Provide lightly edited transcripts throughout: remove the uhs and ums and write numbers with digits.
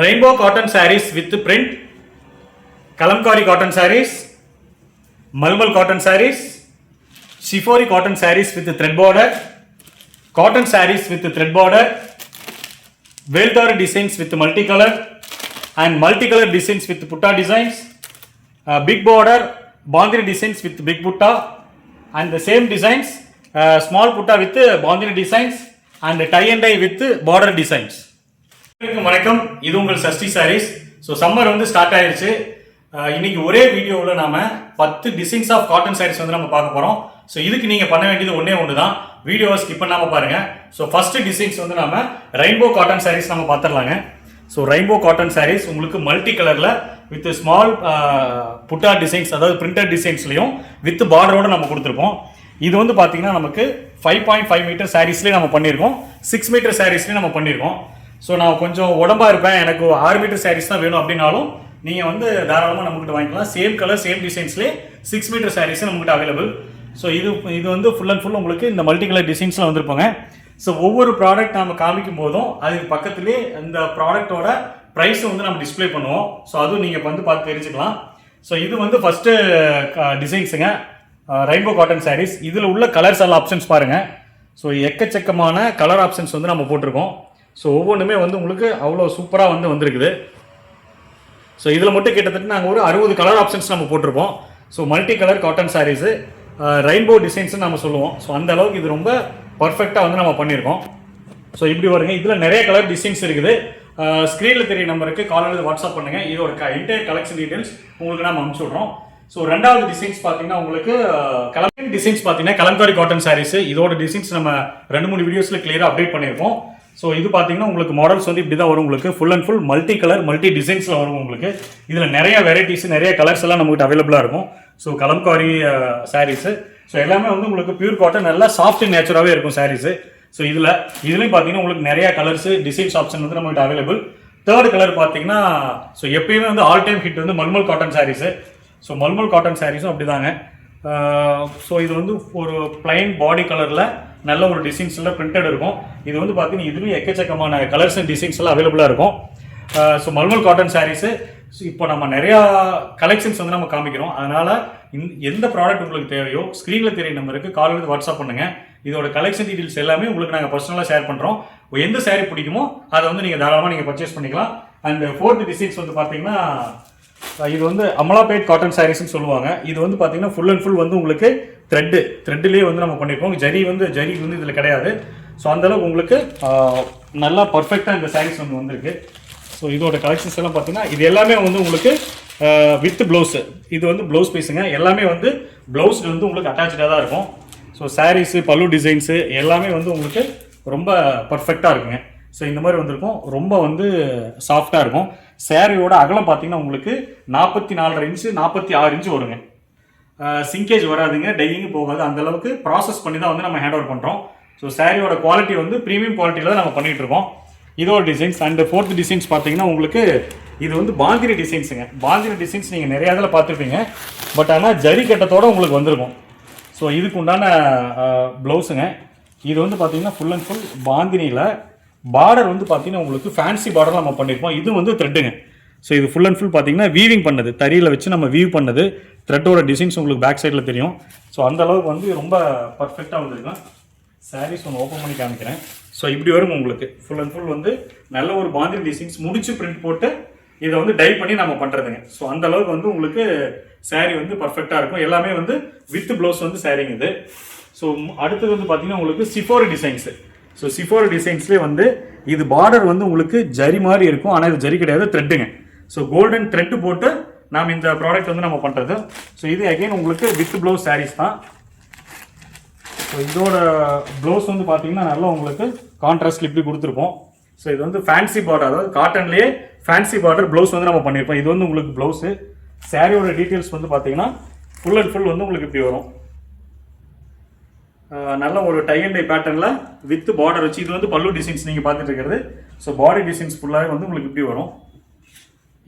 Rainbow cotton sarees with print, Kalamkari cotton sarees, Malmal cotton sarees, Shifori cotton sarees with thread border, cotton sarees with thread border, Veltar designs with multicolor and multicolor designs with putta designs, big border, Bandhani designs with big putta and the same designs, small putta with Bandhani designs and tie and dye with border designs. வணக்கம், இது உங்கள் Sashti saris. So summer வந்து start ஆயிடுச்சு. இன்னைக்கு ஒரே வீடியோவில் நாம 10 designs of cotton saris வந்து நம்ம பார்க்க போறோம். ஸோ இதுக்கு நீங்க பண்ண வேண்டியது ஒன்று தான், வீடியோவை ஸ்கிப் பண்ணாம பாருங்க. ஸோ ஃபர்ஸ்ட் டிசைன்ஸ் வந்து நாம ரெயின்போ காட்டன் சாரீஸ் நம்ம பார்த்துடலாங்க. ஸோ ரெயின்போ காட்டன் சாரீஸ் உங்களுக்கு மல்டி கலர்ல வித் ஸ்மால் புட்டா டிசைன்ஸ், அதாவது பிரிண்டட் டிசைன்ஸ்லையும் வித் பார்டரோட நம்ம கொடுத்துருப்போம். இது வந்து பார்த்தீங்கன்னா நமக்கு 5.5 மீட்டர் சாரீஸ்லேயே நம்ம பண்ணியிருக்கோம், 6 மீட்டர் சாரீஸ்லேயும் நம்ம பண்ணியிருக்கோம். ஸோ நான் கொஞ்சம் உடம்பா இருப்பேன், எனக்கு 6 மீட்டர் சாரீஸ் தான் வேணும் அப்படின்னாலும் நீங்கள் வந்து தாராளமாக நம்மகிட்ட வாங்கிக்கலாம். சேம் கலர் சேம் டிசைன்ஸ்லேயே 6 மீட்டர் சாரீஸ் நம்மகிட்ட அவைலபிள். ஸோ இது வந்து ஃபுல் அண்ட் ஃபுல் உங்களுக்கு இந்த மல்டி கலர் டிசைன்ஸ்லாம் வந்திருப்பாங்க. ஸோ ஒவ்வொரு ப்ராடக்ட் நம்ம காமிக்கும் போதும் அதுக்கு பக்கத்துலேயே இந்த ப்ராடக்டோட ப்ரைஸை வந்து நம்ம டிஸ்பிளே பண்ணுவோம். ஸோ அதுவும் நீங்கள் வந்து பார்த்து தெரிஞ்சுக்கலாம். ஸோ இது வந்து ஃபஸ்ட்டு டிசைன்ஸுங்க, ரெயின்போ காட்டன் சாரீஸ். இதில் உள்ள கலர்ஸ் எல்லாம் ஆப்ஷன்ஸ் பாருங்கள். ஸோ எக்கச்சக்கமான கலர் ஆப்ஷன்ஸ் வந்து நம்ம போட்டிருக்கோம். ஸோ ஒவ்வொன்றுமே வந்து உங்களுக்கு அவ்வளோ சூப்பராக வந்து வந்திருக்குது. ஸோ இதில் மட்டும் கிட்டத்தட்ட நாங்கள் ஒரு 60 கலர் ஆப்ஷன்ஸ் நம்ம போட்டிருப்போம். So multi colour cotton saris, rainbow டிசைன்ஸ்னு நம்ம சொல்லுவோம். ஸோ அந்த அளவுக்கு இது ரொம்ப பர்ஃபெக்டாக வந்து நம்ம பண்ணியிருக்கோம். ஸோ இப்படி வருங்க, இதில் நிறைய கலர் டிசைன்ஸ் இருக்குது. ஸ்க்ரீனில் தெரிய நம்பருக்கு கால் அல்லது வாட்ஸ்அப் பண்ணுங்கள். இதோட என்டையர் கலெக்ஷன் டீட்டெயில்ஸ் உங்களுக்கு நம்ம அனுப்பிச்சு விட்றோம். ஸோ ரெண்டாவது டிசைன்ஸ் பார்த்தீங்கன்னா உங்களுக்கு டிசைன்ஸ் பார்த்தீங்கன்னா கலம்காரி காட்டன் சாரீஸ். இதோட டிசைன்ஸ் நம்ம 2-3 வீடியோஸில் கிளியராக அப்டேட் பண்ணியிருக்கோம். ஸோ இது பார்த்தீங்கன்னா உங்களுக்கு மாடல்ஸ் வந்து இப்படி தான் வரும். உங்களுக்கு full and full multi colour multi டிசைன்ஸில் வரும். உங்களுக்கு இதில் நிறைய வெரைட்டிஸ் நிறைய கலர்ஸ் எல்லாம் நம்மகிட்ட அவைலபிளாக இருக்கும். ஸோ கலம்காரி சாரீஸு, ஸோ எல்லாமே வந்து உங்களுக்கு பியூர் காட்டன், நல்லா சாஃப்ட் அண்ட் நேச்சுராகவே இருக்கும் சாரீஸு. ஸோ இதுலேயும் பார்த்தீங்கன்னா உங்களுக்கு நிறைய கலர்ஸ் டிசைன்ஸ் ஆப்ஷன் வந்து நம்மகிட்ட அவைலபிள். தேர்ட் கலர் பார்த்தீங்கன்னா ஸோ எப்பயுமே வந்து ஆல் டைம் ஹிட் வந்து mulmul cotton saris. So mulmul cotton சாரீஸும் அப்படி தாங்க. ஸோ இது வந்து ஒரு பிளைன் பாடி கலரில் நல்ல ஒரு டிசைன்ஸில் பிரிண்டட் இருக்கும். இது வந்து பார்த்தீங்கன்னா இதுலேயும் எக்கச்சக்கமான கலர்ஸ் அண்ட் டிசைன்ஸ் எல்லாம் அவைலபிளாக இருக்கும். ஸோ மல்மல் காட்டன் சாரீஸு இப்போ நம்ம நிறையா கலெக்ஷன்ஸ் வந்து நம்ம காமிக்கிறோம். அதனால் எந்த ப்ராடக்ட் உங்களுக்கு தேவையோ ஸ்க்ரீனில் தெரிய நம்பருக்கு கால் எடுத்து வாட்ஸ்அப் பண்ணுங்கள். இதோட கலெக்ஷன் டீட்டெயில்ஸ் எல்லாமே உங்களுக்கு நாங்கள் பர்சனலாக ஷேர் பண்ணுறோம். எந்த சாரீ பிடிக்குமோ அதை வந்து நீங்கள் தாராளமாக நீங்கள் பர்ச்சேஸ் பண்ணிக்கலாம். அண்ட் ஃபோர்த் டிசைன்ஸ் வந்து பார்த்தீங்கன்னா இது வந்து அமலாபேட் காட்டன் சாரீஸ்ன்னு சொல்லுவாங்க. இது வந்து பார்த்தீங்கன்னா ஃபுல் அண்ட் ஃபுல் வந்து உங்களுக்கு த்ரெட்லேயே வந்து நம்ம பண்ணியிருக்கோம். ஜரி வந்து இதில் கிடையாது. ஸோ அந்தளவுக்கு உங்களுக்கு நல்லா பர்ஃபெக்டாக இந்த சாரீஸ் வந்து வந்திருக்கு. ஸோ இதோட கலெக்ஷன்ஸ் எல்லாம் பார்த்தீங்கன்னா இது எல்லாமே வந்து உங்களுக்கு வித் ப்ளவுஸு. இது வந்து ப்ளவுஸ் பீஸுங்க, எல்லாமே வந்து ப்ளவுஸ் வந்து உங்களுக்கு அட்டாச்சாக தான் இருக்கும். ஸோ சாரீஸு பல்லு டிசைன்ஸு எல்லாமே வந்து உங்களுக்கு ரொம்ப பர்ஃபெக்டாக இருக்குங்க. ஸோ இந்த மாதிரி வந்திருக்கும், ரொம்ப வந்து சாஃப்டாக இருக்கும். சேரீயோட அகலம் பார்த்தீங்கன்னா உங்களுக்கு 44.5 இன்ச்சு 46 இன்ச்சு வருங்க. சிங்கேஜ் வராதுங்க, டையிங்கும் போகாது. அந்தளவுக்கு ப்ராசஸ் பண்ணி தான் வந்து நம்ம ஹேண்ட் ஓவர் பண்ணுறோம். ஸோ சாரியோட குவாலிட்டி வந்து ப்ரீமியம் குவாலிட்டியில் தான் நம்ம பண்ணிகிட்டு இருக்கோம். இதோட டிசைன்ஸ் அண்ட் ஃபோர்த் டிசைன்ஸ் பார்த்தீங்கன்னா உங்களுக்கு இது வந்து பாந்தினி டிசைன்ஸுங்க. பாந்தினி டிசைன்ஸ் நீங்கள் நிறையா இதில் பார்த்துருப்பீங்க, பட் ஆனால் ஜரி கட்டத்தோடு உங்களுக்கு வந்திருக்கும். ஸோ இதுக்கு உண்டான ப்ளவுஸுங்க. இது வந்து பார்த்தீங்கன்னா ஃபுல் அண்ட் ஃபுல் பாந்தினியில் பார்டர் வந்து பார்த்தீங்கன்னா உங்களுக்கு ஃபேன்சி பார்டர் நம்ம பண்ணியிருப்போம். இது வந்து த்ரெட்டுங்க. ஸோ இது ஃபுல் அண்ட் ஃபுல் பார்த்தீங்கன்னா வீவிங் பண்ணது, தறியில் வச்சு நம்ம வீவ் பண்ணது. த்ரெட்டோட டிசைன்ஸ் உங்களுக்கு பேக் சைடில் தெரியும். ஸோ அந்த அளவுக்கு வந்து ரொம்ப பர்ஃபெக்டாக வந்துருக்கும். சாரீஸ் ஒன்று ஓப்பன் பண்ணி காமிக்கிறேன். ஸோ இப்படி வரும் உங்களுக்கு ஃபுல் அண்ட் ஃபுல் வந்து நல்ல ஒரு பாந்தினி டிசைன்ஸ் முடிச்சு பிரிண்ட் போட்டு இதை வந்து டை பண்ணி நம்ம பண்ணுறதுங்க. ஸோ அந்த அளவுக்கு வந்து உங்களுக்கு சாரீ வந்து பர்ஃபெக்டாக இருக்கும். எல்லாமே வந்து வித் ப்ளவுஸ் வந்து சாரீங்க இது. ஸோ அடுத்தது வந்து பார்த்தீங்கன்னா உங்களுக்கு சிஃபோரி டிசைன்ஸு. ஸோ சிஃபோரி டிசைன்ஸ்லேயே வந்து இது பார்டர் வந்து உங்களுக்கு ஜரி மாதிரி இருக்கும், ஆனால் இது ஜரி கிடையாது, த்ரெட்டுங்க. ஸோ கோல்டன் த்ரெட்டு போட்டு நாம் இந்த ப்ராடக்ட் வந்து நம்ம பண்ணுறது. ஸோ இது அகைன் உங்களுக்கு வித் ப்ளவுஸ் சாரீஸ் தான். ஸோ இதோட ப்ளவுஸ் வந்து பார்த்தீங்கன்னா நல்லா உங்களுக்கு கான்ட்ராஸ்ட் இப்படி கொடுத்துருப்போம். ஸோ இது வந்து ஃபேன்சி பார்டர், அதாவது காட்டன்லேயே ஃபேன்சி பார்டர் ப்ளவுஸ் வந்து நம்ம பண்ணியிருப்போம். இது வந்து உங்களுக்கு ப்ளவுஸு. சாரியோட டீட்டெயில்ஸ் வந்து பார்த்தீங்கன்னா ஃபுல் அண்ட் ஃபுல் வந்து உங்களுக்கு இப்படி வரும். நல்ல ஒரு டை அண்ட் டை பேட்டர்னில் வித் பார்டர் வச்சு. இது வந்து பல்லு டிசைன்ஸ் நீங்கள் பார்த்துட்டு இருக்கிறது. ஸோ பாடி டிசைன்ஸ் ஃபுல்லாகவே வந்து உங்களுக்கு இப்படி வரும்,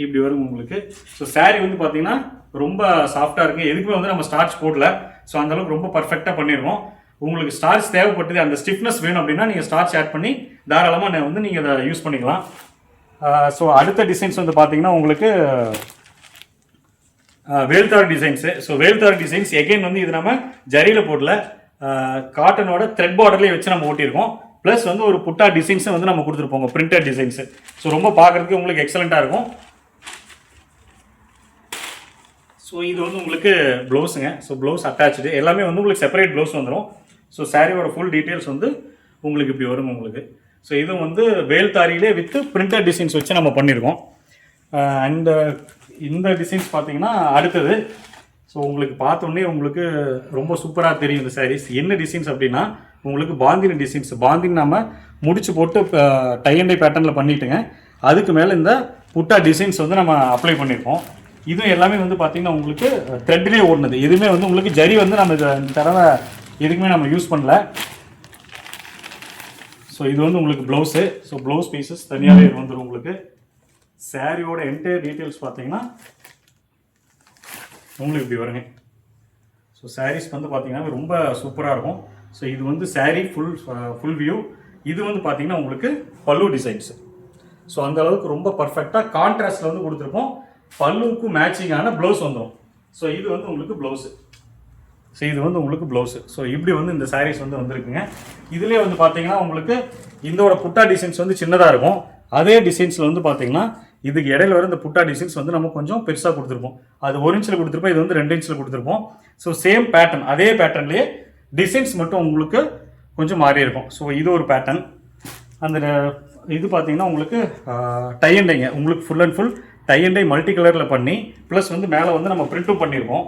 இப்படி வரும் உங்களுக்கு. ஸோ சாரீ வந்து பார்த்தீங்கன்னா ரொம்ப சாஃப்டாக இருக்குது. எதுக்குமே வந்து நம்ம ஸ்டார்ச் போடல. ஸோ அந்தளவுக்கு ரொம்ப பர்ஃபெக்டாக பண்ணிடுவோம். உங்களுக்கு ஸ்டார்ச் தேவைப்பட்டது, அந்த ஸ்டிஃப்னஸ் வேணும் அப்படின்னா நீங்கள் ஸ்டார்ச் ஆட் பண்ணி தாராளமாக வந்து நீங்கள் அதை யூஸ் பண்ணிக்கலாம். ஸோ அடுத்த டிசைன்ஸ் வந்து பார்த்தீங்கன்னா உங்களுக்கு வேல்தார் டிசைன்ஸு. ஸோ வேல்தார் டிசைன்ஸ் எகைன் வந்து இது நம்ம ஜரியில் போடல, காட்டனோட த்ரெட் பார்டர்லேயே வச்சு நம்ம ஓட்டியிருக்கோம். ப்ளஸ் வந்து ஒரு புட்டா டிசைன்ஸும் வந்து நம்ம கொடுத்துருப்போங்க, பிரிண்டட் டிசைன்ஸு. ஸோ ரொம்ப பார்க்குறதுக்கு உங்களுக்கு எக்ஸலண்ட்டாக இருக்கும். ஸோ இது வந்து உங்களுக்கு ப்ளவுஸுங்க. ஸோ ப்ளவுஸ் அட்டாச்சு எல்லாமே வந்து உங்களுக்கு செப்பரேட் ப்ளவுஸ் வந்துடும். ஸோ சாரியோட ஃபுல் டீட்டெயில்ஸ் வந்து உங்களுக்கு இப்படி வரும் உங்களுக்கு. ஸோ இது வந்து வேல்தாரியிலே வித்து பிரிண்டட் டிசைன்ஸ் வச்சு நம்ம பண்ணியிருக்கோம். அண்ட் இந்த டிசைன்ஸ் பார்த்தீங்கன்னா அடுத்தது. ஸோ உங்களுக்கு பார்த்தோன்னே உங்களுக்கு ரொம்ப சூப்பராக தெரியும் இந்த சாரீஸ். என்ன டிசைன்ஸ் அப்படின்னா உங்களுக்கு பாந்தினி டிசைன்ஸ். பாந்தினி நம்ம முடிச்சு போட்டு டை அண்ட் டை பேட்டர்னில் பண்ணிட்டுங்க. அதுக்கு மேலே இந்த புட்டா டிசைன்ஸ் வந்து நம்ம அப்ளை பண்ணியிருக்கோம். இதுவும் எல்லாமே வந்து பார்த்தீங்கன்னா உங்களுக்கு த்ரெட்லேயே ஓடுனது. எதுவுமே வந்து உங்களுக்கு ஜரி வந்து நம்ம இந்த தடவை எதுக்குமே நம்ம யூஸ் பண்ணல. ஸோ இது வந்து உங்களுக்கு ப்ளவுஸு. ஸோ ப்ளவுஸ் பீசஸ் தனியாகவே வந்துடும் உங்களுக்கு. சாரியோட என்டையர் டீட்டெயில்ஸ் பார்த்தீங்கன்னா உங்களுக்கு இப்படி வருங்க. ஸோ சாரீஸ் வந்து பார்த்தீங்கன்னா ரொம்ப சூப்பராக இருக்கும். ஸோ இது வந்து சாரீ ஃபுல் வியூ. இது வந்து பார்த்தீங்கன்னா உங்களுக்கு பல்லு டிசைன்ஸு. ஸோ அந்த அளவுக்கு ரொம்ப பர்ஃபெக்டாக கான்ட்ராஸ்டில் வந்து கொடுத்துருப்போம். பல்லுக்கு மேட்சிங்கான ப்ளவுஸ் வந்துடும். ஸோ இது வந்து உங்களுக்கு ப்ளவுஸு. ஸோ இது வந்து உங்களுக்கு ப்ளவுஸு. ஸோ இப்படி வந்து இந்த சாரீஸ் வந்து வந்திருக்குங்க. இதுலேயே வந்து பார்த்தீங்கன்னா உங்களுக்கு இதோட புட்டா டிசைன்ஸ் வந்து சின்னதாக இருக்கும். அதே டிசைன்ஸில் வந்து பார்த்தீங்கன்னா இதுக்கு இடையில வர இந்த புட்டா டிசைன்ஸ் வந்து நம்ம கொஞ்சம் பெருசாக கொடுத்துருப்போம். அது 1 இன்ச்சில் கொடுத்துருப்போம், இது வந்து 2 இன்ச்சில் கொடுத்துருப்போம். ஸோ சேம் பேட்டர்ன், அதே பேட்டர்ன்லேயே டிசைன்ஸ் மட்டும் உங்களுக்கு கொஞ்சம் மாறி இருக்கும். ஸோ இது ஒரு பேட்டர்ன். அந்த இது பார்த்தீங்கன்னா உங்களுக்கு டை அண்ட் டைங்க, உங்களுக்கு full and full tie and dye மல்டி கலரில் பண்ணி ப்ளஸ் வந்து மேலே வந்து நம்ம பிரிண்ட்டும் பண்ணியிருக்கோம்.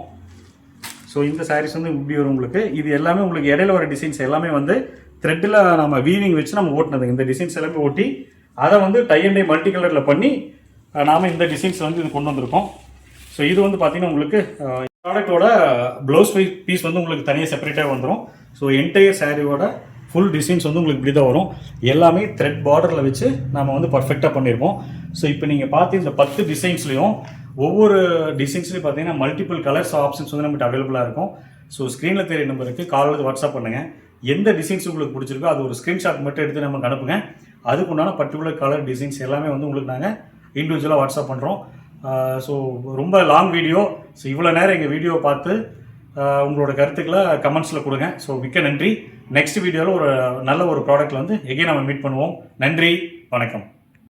ஸோ இந்த சாரீஸ் வந்து இப்படி வரும் உங்களுக்கு. இது எல்லாமே உங்களுக்கு இடையில வர டிசைன்ஸ் எல்லாமே வந்து த்ரெட்டில் நம்ம வீவிங் வச்சு நம்ம ஓட்டினது. இந்த டிசைன்ஸ் எல்லாமே ஓட்டி அதை வந்து டை அண்ட் டை மல்டி கலரில் பண்ணி நாம் இந்த டிசைன்ஸ் வந்து இது கொண்டு வந்திருக்கோம். ஸோ இது வந்து பார்த்தீங்கன்னா உங்களுக்கு ப்ராடக்டோட ப்ளவுஸ் பீஸ் வந்து உங்களுக்கு தனியாக செப்பரேட்டாக வந்துடும். ஸோ என்டையர் சாரியோட ஃபுல் டிசைன்ஸ் வந்து உங்களுக்கு இப்படி தான் வரும். எல்லாமே த்ரெட் பார்டரில் வச்சு நம்ம வந்து பர்ஃபெக்டாக பண்ணியிருப்போம். ஸோ இப்போ நீங்கள் பார்த்து இந்த 10 டிசைன்ஸ்லையும் ஒவ்வொரு டிசைன்ஸ்லையும் பார்த்தீங்கன்னா மல்டிபிள் கலர்ஸ் ஆப்ஷன்ஸ் வந்து நம்மகிட்ட அவைலபிளாக இருக்கும். ஸோ ஸ்க்ரீனில் தெரிய நம்பருக்கு கால் வந்து வாட்ஸ்அப் பண்ணுங்கள். எந்த டிசைன்ஸ் உங்களுக்கு பிடிச்சிருக்கோ அது ஒரு ஸ்க்ரீன்ஷாட் மட்டும் எடுத்து நமக்கு அனுப்புங்க. அதுக்குண்டான பர்டிகுலர் கலர் டிசைன்ஸ் எல்லாமே வந்து உங்களுக்கு நாங்கள் இண்டிவிஜுவலாக வாட்ஸ்அப் பண்ணுறோம். ஸோ ரொம்ப லாங் வீடியோ. ஸோ இவ்வளோ நேரம் எங்கள் வீடியோவை பார்த்து உங்களோட கருத்துக்களை கமெண்ட்ஸில் கொடுங்க. ஸோ மிக்க நன்றி. நெக்ஸ்ட் வீடியோவில் ஒரு நல்ல ஒரு ப்ராடக்ட்டில் வந்து எகைன் நம்ம மீட் பண்ணுவோம். நன்றி, வணக்கம்.